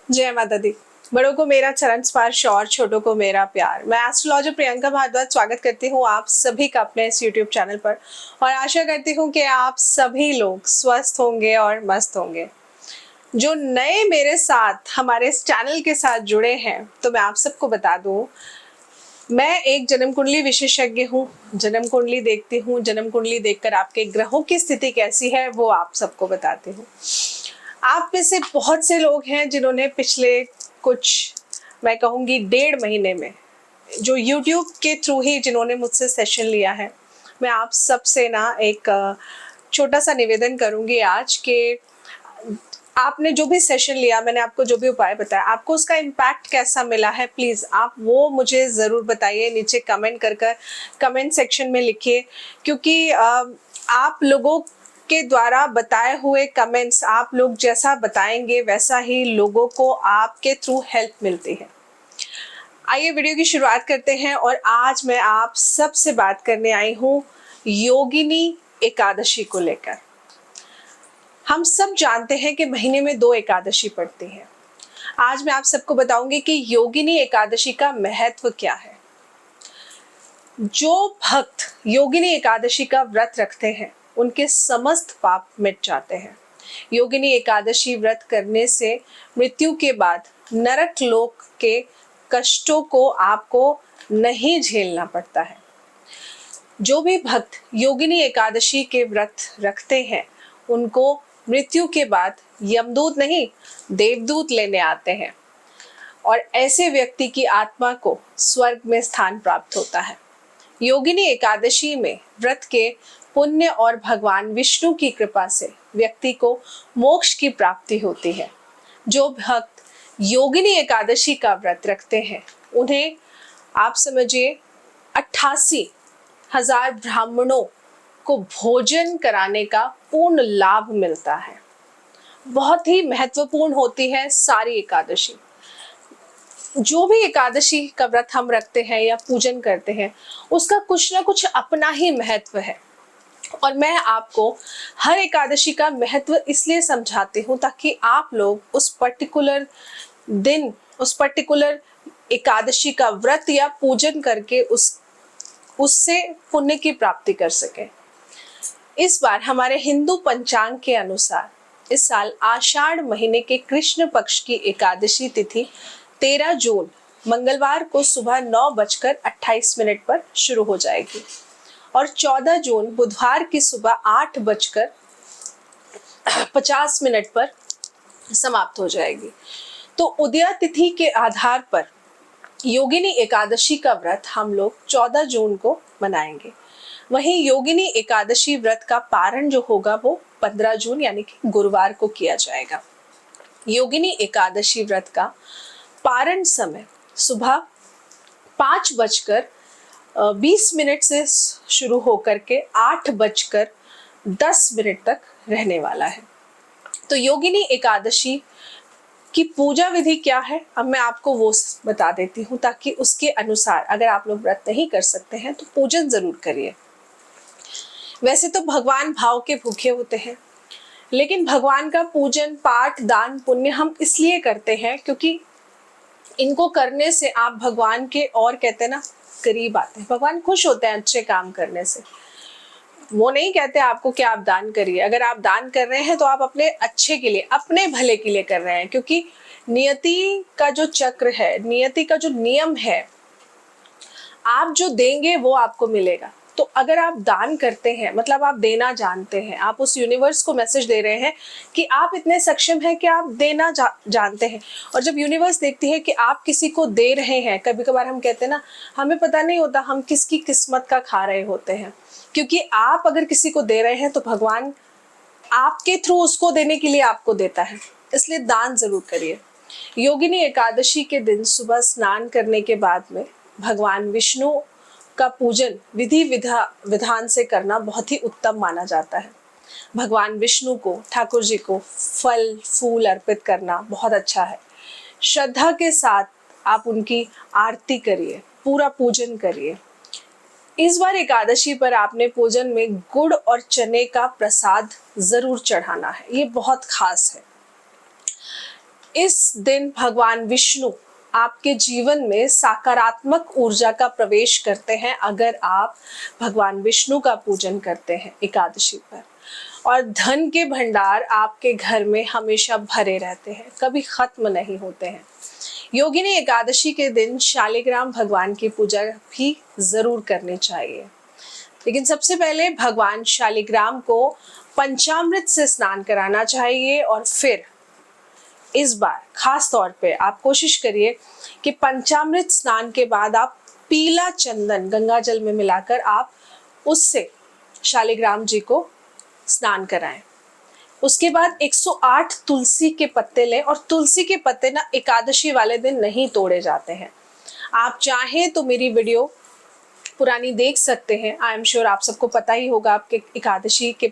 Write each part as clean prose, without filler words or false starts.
जय माता दी। बड़ों को मेरा चरण स्पर्श और छोटों को मेरा प्यार। मैं एस्ट्रोलॉजर प्रियंका भारद्वाज स्वागत करती हूँ आप सभी का अपने इस यूट्यूब चैनल पर और आशा करती हूँ कि आप सभी लोग स्वस्थ होंगे और मस्त होंगे। जो नए मेरे साथ हमारे इस चैनल के साथ जुड़े हैं तो मैं आप सबको बता दूं, मैं एक जन्म कुंडली विशेषज्ञ हूँ। जन्म कुंडली देखती हूँ, जन्म कुंडली देखकर आपके ग्रहों की स्थिति कैसी है वो आप सबको बताती हूँ। आप में से बहुत से लोग हैं जिन्होंने पिछले कुछ, मैं कहूँगी 1.5 महीने में, जो YouTube के थ्रू ही जिन्होंने मुझसे सेशन लिया है, मैं आप सबसे ना एक छोटा सा निवेदन करूँगी आज के आपने जो भी सेशन लिया, मैंने आपको जो भी उपाय बताया, आपको उसका इम्पैक्ट कैसा मिला है, प्लीज़ आप वो मुझे ज़रूर बताइए। नीचे कमेंट सेक्शन में लिखिए, क्योंकि आप लोगों के द्वारा बताए हुए कमेंट्स, आप लोग जैसा बताएंगे वैसा ही लोगों को आपके थ्रू हेल्प मिलती है। आइए वीडियो की शुरुआत करते हैं और आज मैं आप सबसे बात करने आई हूँ योगिनी एकादशी को लेकर। हम सब जानते हैं कि महीने में 2 एकादशी पड़ती हैं। आज मैं आप सबको बताऊंगी कि योगिनी एकादशी का महत्व क्या है। जो भक्त योगिनी एकादशी का व्रत रखते हैं उनके समस्त पाप मिट जाते हैं। योगिनी एकादशी व्रत करने से मृत्यु के बाद नरक लोक के कष्टों को आपको नहीं झेलना पड़ता है। जो भी भक्त योगिनी एकादशी के व्रत रखते हैं उनको मृत्यु के बाद यमदूत नहीं, देवदूत लेने आते हैं और ऐसे व्यक्ति की आत्मा को स्वर्ग में स्थान प्राप्त होता है। योगिनी एकादशी में व्रत के पुण्य और भगवान विष्णु की कृपा से व्यक्ति को मोक्ष की प्राप्ति होती है। जो भक्त योगिनी एकादशी का व्रत रखते हैं उन्हें आप समझिए 88,000 ब्राह्मणों को भोजन कराने का पूर्ण लाभ मिलता है। बहुत ही महत्वपूर्ण होती है सारी एकादशी। जो भी एकादशी का व्रत हम रखते हैं या पूजन करते हैं उसका कुछ ना कुछ अपना ही महत्व है और मैं आपको हर एकादशी का महत्व इसलिए समझाती हूँ ताकि आप लोग उस पर्टिकुलर दिन, उस पर्टिकुलर एकादशी का व्रत या पूजन करके उससे पुण्य की प्राप्ति कर सकें। इस बार हमारे हिंदू पंचांग के अनुसार इस साल आषाढ़ महीने के कृष्ण पक्ष की एकादशी तिथि 13 जून मंगलवार को सुबह 9:28 पर शुरू हो जाएगी और 14 जून बुधवार की सुबह 8:50 पर समाप्त हो जाएगी। तो उदया तिथि के आधार पर योगिनी एकादशी का व्रत हम लोग 14 जून को मनाएंगे। वहीं योगिनी एकादशी व्रत का पारण जो होगा वो 15 जून यानी कि गुरुवार को किया जाएगा। योगिनी एकादशी व्रत का पारण समय सुबह 5:20 से शुरू होकर के 8:10 तक रहने वाला है। तो योगिनी एकादशी की पूजा विधि क्या है, अब मैं आपको वो बता देती हूँ ताकि उसके अनुसार अगर आप लोग व्रत नहीं कर सकते हैं तो पूजन जरूर करिए। वैसे तो भगवान भाव के भूखे होते हैं, लेकिन भगवान का पूजन, पाठ, दान, पुण्य हम इसलिए करते हैं क्योंकि इनको करने से आप भगवान के और कहते हैं ना करीब आते हैं। भगवान खुश होते हैं अच्छे काम करने से। वो नहीं कहते आपको कि आप दान करिए। अगर आप दान कर रहे हैं तो आप अपने अच्छे के लिए, अपने भले के लिए कर रहे हैं, क्योंकि नियति का जो चक्र है, नियति का जो नियम है, आप जो देंगे वो आपको मिलेगा। तो अगर आप दान करते हैं मतलब आप देना जानते हैं, आप उस यूनिवर्स को मैसेज दे रहे हैं कि आप इतने सक्षम हैं कि आप देना जानते हैं। और जब यूनिवर्स देखती है कि आप किसी को दे रहे हैं, कभी कभार हम कहते हैं ना, हमें पता नहीं होता हम किसकी किस्मत का खा रहे होते हैं, क्योंकि आप अगर किसी को दे रहे हैं तो भगवान आपके थ्रू उसको देने के लिए आपको देता है। इसलिए दान जरूर करिए। योगिनी एकादशी के दिन सुबह स्नान करने के बाद में भगवान विष्णु का पूजन विधि विधान से करना बहुत ही उत्तम माना जाता है। भगवान विष्णु को, ठाकुर जी को फल फूल अर्पित करना बहुत अच्छा है। श्रद्धा के साथ आप उनकी आरती करिए, पूरा पूजन करिए। इस बार एकादशी पर आपने पूजन में गुड़ और चने का प्रसाद जरूर चढ़ाना है, ये बहुत खास है। इस दिन भगवान विष्णु आपके जीवन में सकारात्मक ऊर्जा का प्रवेश करते हैं अगर आप भगवान विष्णु का पूजन करते हैं एकादशी पर। और धन के भंडार आपके घर में हमेशा भरे रहते हैं, कभी खत्म नहीं होते हैं। योगिनी एकादशी के दिन शालिग्राम भगवान की पूजा भी जरूर करनी चाहिए। लेकिन सबसे पहले भगवान शालिग्राम को पंचामृत से स्नान कराना चाहिए और फिर इस बार खास तौर पे आप कोशिश करिए कि पंचामृत स्नान के बाद आप पीला चंदन गंगा जल में मिलाकर आप उससे शालिग्राम जी को स्नान कराएं। उसके बाद 108 तुलसी के पत्ते लें, और तुलसी के पत्ते ना एकादशी वाले दिन नहीं तोड़े जाते हैं। आप चाहें तो मेरी वीडियो पुरानी देख सकते हैं। आई एम श्योर आप सबको पता ही होगा आपके एकादशी के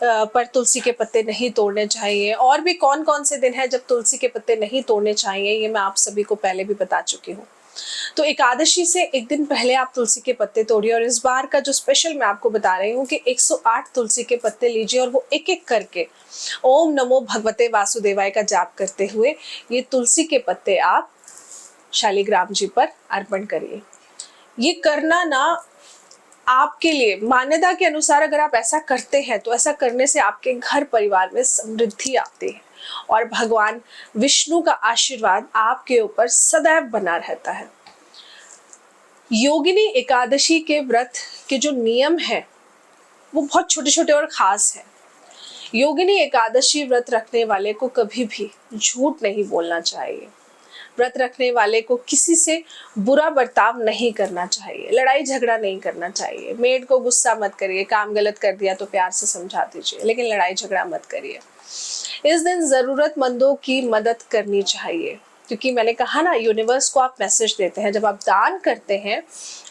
पर तुलसी के पत्ते नहीं तोड़ने चाहिए। और भी कौन कौन से दिन हैं जब तुलसी के पत्ते नहीं तोड़ने चाहिए, ये मैं आप सभी को पहले भी बता चुकी हूँ। तो एकादशी से एक दिन पहले आप तुलसी के पत्ते तोड़िए। और इस बार का जो स्पेशल मैं आपको बता रही हूँ कि 108 तुलसी के पत्ते लीजिए और वो एक एक करके ओम नमो भगवते वासुदेवाय का जाप करते हुए ये तुलसी के पत्ते आप शालिग्राम जी पर अर्पण करिए। ये करना ना आपके लिए मान्यता के अनुसार अगर आप ऐसा करते हैं तो ऐसा करने से आपके घर परिवार में समृद्धि आती है और भगवान विष्णु का आशीर्वाद आपके ऊपर सदैव बना रहता है। योगिनी एकादशी के व्रत के जो नियम है वो बहुत छोटे छोटे और खास है। योगिनी एकादशी व्रत रखने वाले को कभी भी झूठ नहीं बोलना चाहिए। व्रत रखने वाले को किसी से बुरा बर्ताव नहीं करना चाहिए, लड़ाई झगड़ा नहीं करना चाहिए। मेड को गुस्सा मत करिए, काम गलत कर दिया तो प्यार से समझा दीजिए, लेकिन लड़ाई झगड़ा मत करिए। इस दिन जरूरतमंदों की मदद करनी चाहिए, क्योंकि मैंने कहा ना यूनिवर्स को आप मैसेज देते हैं। जब आप दान करते हैं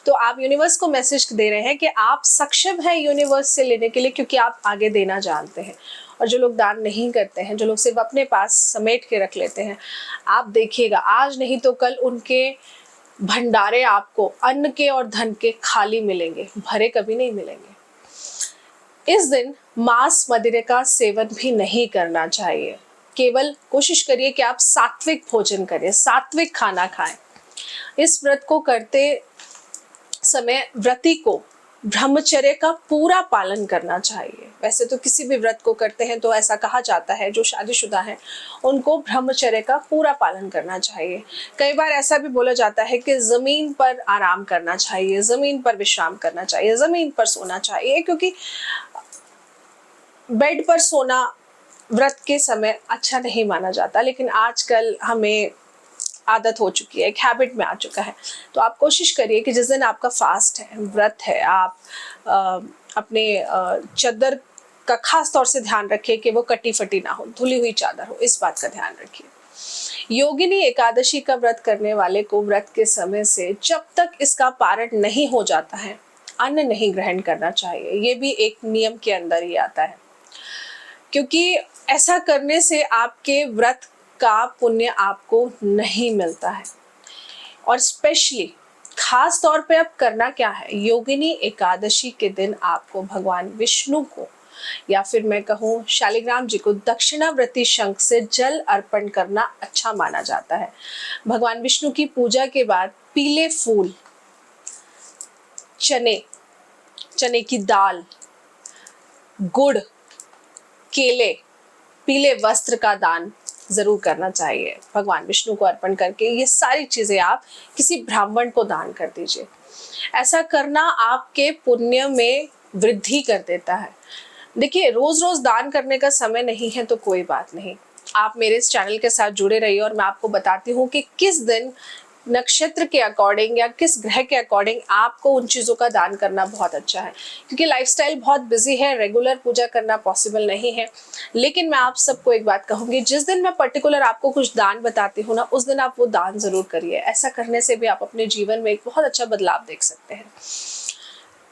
तो आप यूनिवर्स को मैसेज दे रहे हैं कि आप सक्षम हैं यूनिवर्स से लेने के लिए, क्योंकि आप आगे देना जानते हैं। और जो लोग दान नहीं करते हैं, जो लोग सिर्फ अपने पास समेट के रख लेते हैं, आप देखिएगा आज नहीं तो कल उनके भंडारे आपको अन्न के और धन के खाली मिलेंगे, भरे कभी नहीं मिलेंगे। इस दिन मांस मदिरा का सेवन भी नहीं करना चाहिए। केवल कोशिश करिए कि आप सात्विक भोजन करें, सात्विक खाना खाएं। इस व्रत को करते समय व्रती को ब्रह्मचर्य का पूरा पालन करना चाहिए। वैसे तो किसी भी व्रत को करते हैं तो ऐसा कहा जाता है जो शादीशुदा हैं उनको ब्रह्मचर्य का पूरा पालन करना चाहिए। कई बार ऐसा भी बोला जाता है कि जमीन पर आराम करना चाहिए, जमीन पर विश्राम करना चाहिए, जमीन पर सोना चाहिए, क्योंकि बेड पर सोना व्रत के समय अच्छा नहीं माना जाता। लेकिन आजकल हमें आदत हो चुकी है, एक हैबिट में आ चुका है। तो आप कोशिश करिए कि जिस दिन आपका फास्ट है, व्रत है, आप अपने चादर का खास तौर से ध्यान रखिए कि वो कटी फटी ना हो, धुली हुई चादर हो, इस बात का ध्यान रखिए। योगिनी एकादशी का व्रत करने वाले को व्रत के समय से जब तक इसका पारण नहीं हो जाता है अन्न नहीं ग्रहण करना चाहिए। ये भी एक नियम के अंदर ही आता है, क्योंकि ऐसा करने से आपके व्रत का पुण्य आपको नहीं मिलता है। और स्पेशली खास तौर पे अब करना क्या है, योगिनी एकादशी के दिन आपको भगवान विष्णु को या फिर मैं कहूँ शालिग्राम जी को दक्षिणावर्ती शंख से जल अर्पण करना अच्छा माना जाता है। भगवान विष्णु की पूजा के बाद पीले फूल, चने की दाल, गुड़, केले, पीले वस्त्र का दान जरूर करना चाहिए भगवान विष्णु को अर्पण करके। ये सारी चीजें आप किसी ब्राह्मण को दान कर दीजिए। ऐसा करना आपके पुण्य में वृद्धि कर देता है। देखिए, रोज रोज दान करने का समय नहीं है तो कोई बात नहीं, आप मेरे इस चैनल के साथ जुड़े रहिए और मैं आपको बताती हूँ कि किस दिन नक्षत्र के अकॉर्डिंग या किस ग्रह के अकॉर्डिंग आपको उन चीज़ों का दान करना बहुत अच्छा है। क्योंकि लाइफस्टाइल बहुत बिजी है, रेगुलर पूजा करना पॉसिबल नहीं है। लेकिन मैं आप सबको एक बात कहूँगी, जिस दिन मैं पर्टिकुलर आपको कुछ दान बताती हूँ ना, उस दिन आप वो दान जरूर करिए। ऐसा करने से भी आप अपने जीवन में एक बहुत अच्छा बदलाव देख सकते हैं।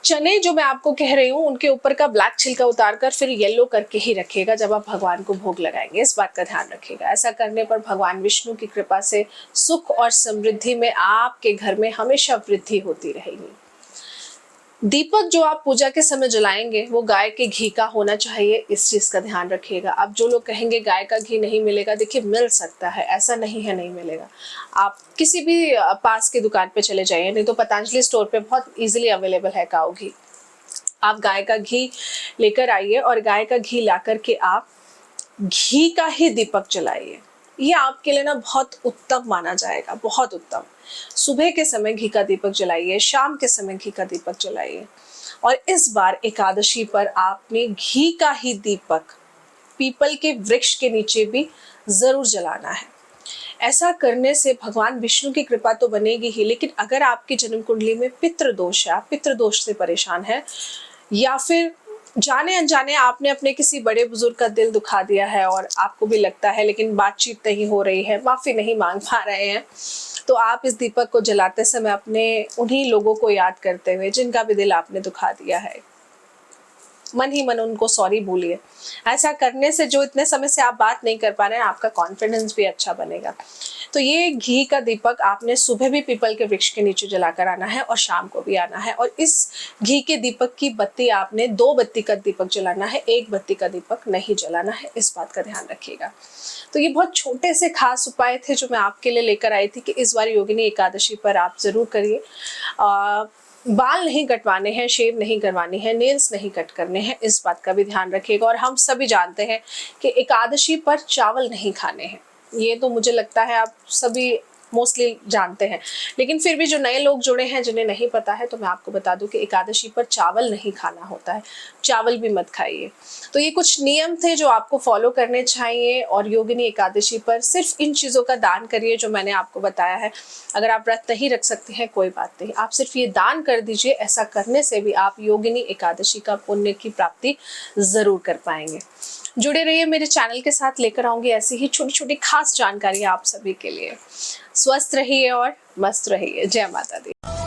चने जो मैं आपको कह रही हूँ, उनके ऊपर का ब्लैक छिलका उतारकर फिर येलो करके ही रखिएगा जब आप भगवान को भोग लगाएंगे, इस बात का ध्यान रखिएगा। ऐसा करने पर भगवान विष्णु की कृपा से सुख और समृद्धि में आपके घर में हमेशा वृद्धि होती रहेगी। दीपक जो आप पूजा के समय जलाएंगे वो गाय के घी का होना चाहिए, इस चीज का ध्यान रखिएगा। अब जो लोग कहेंगे गाय का घी नहीं मिलेगा, देखिए मिल सकता है, ऐसा नहीं है नहीं मिलेगा। आप किसी भी पास की दुकान पे चले जाइए, नहीं तो पतंजलि स्टोर पे बहुत इजीली अवेलेबल है काऊ घी। आप गाय का घी लेकर आइए और गाय का घी ला करके आप घी का ही दीपक जलाइए। ये आपके लिए ना बहुत उत्तम माना जाएगा, बहुत उत्तम। सुबह के समय घी का दीपक जलाइए, शाम के समय घी का दीपक जलाइए। और इस बार एकादशी पर आपने घी का ही दीपक पीपल के वृक्ष के नीचे भी जरूर जलाना है। ऐसा करने से भगवान विष्णु की कृपा तो बनेगी ही, लेकिन अगर आपकी जन्म कुंडली में पितृ दोष है, आप पितृ दोष से परेशान है, या फिर जाने अनजाने आपने अपने किसी बड़े बुजुर्ग का दिल दुखा दिया है और आपको भी लगता है लेकिन बातचीत नहीं हो रही है, माफी नहीं मांग पा रहे हैं, तो आप इस दीपक को जलाते समय अपने उन्हीं लोगों को याद करते हुए जिनका भी दिल आपने दुखा दिया है, मन ही मन उनको सॉरी बोलिए। ऐसा करने से जो इतने समय से आप बात नहीं कर पा रहे हैं, आपका कॉन्फिडेंस भी अच्छा बनेगा। तो ये घी का दीपक आपने सुबह भी पीपल के वृक्ष के नीचे जलाकर आना है और शाम को भी आना है। और इस घी के दीपक की बत्ती आपने 2 बत्ती का दीपक जलाना है, 1 बत्ती का दीपक नहीं जलाना है, इस बात का ध्यान रखिएगा। तो ये बहुत छोटे से खास उपाय थे जो मैं आपके लिए लेकर आई थी कि इस बार योगिनी एकादशी पर आप जरूर करिए। बाल नहीं कटवाने हैं, शेव नहीं करवानी है, नेल्स नहीं कट करने हैं, इस बात का भी ध्यान रखिएगा। और हम सभी जानते हैं कि एकादशी पर चावल नहीं खाने हैं, ये तो मुझे लगता है आप सभी मोस्टली जानते हैं, लेकिन फिर भी जो नए लोग जुड़े हैं जिन्हें नहीं पता है, तो मैं आपको बता दूं कि एकादशी पर चावल नहीं खाना होता है, चावल भी मत खाइए। तो ये कुछ नियम थे जो आपको फॉलो करने चाहिए। और योगिनी एकादशी पर सिर्फ इन चीज़ों का दान करिए जो मैंने आपको बताया है। अगर आप व्रत नहीं रख सकते हैं कोई बात नहीं, आप सिर्फ ये दान कर दीजिए। ऐसा करने से भी आप योगिनी एकादशी का पुण्य की प्राप्ति जरूर कर पाएंगे। जुड़े रहिए मेरे चैनल के साथ, लेकर आऊंगी ऐसी ही छोटी छोटी खास जानकारी आप सभी के लिए। स्वस्थ रहिए और मस्त रहिए। जय माता दी।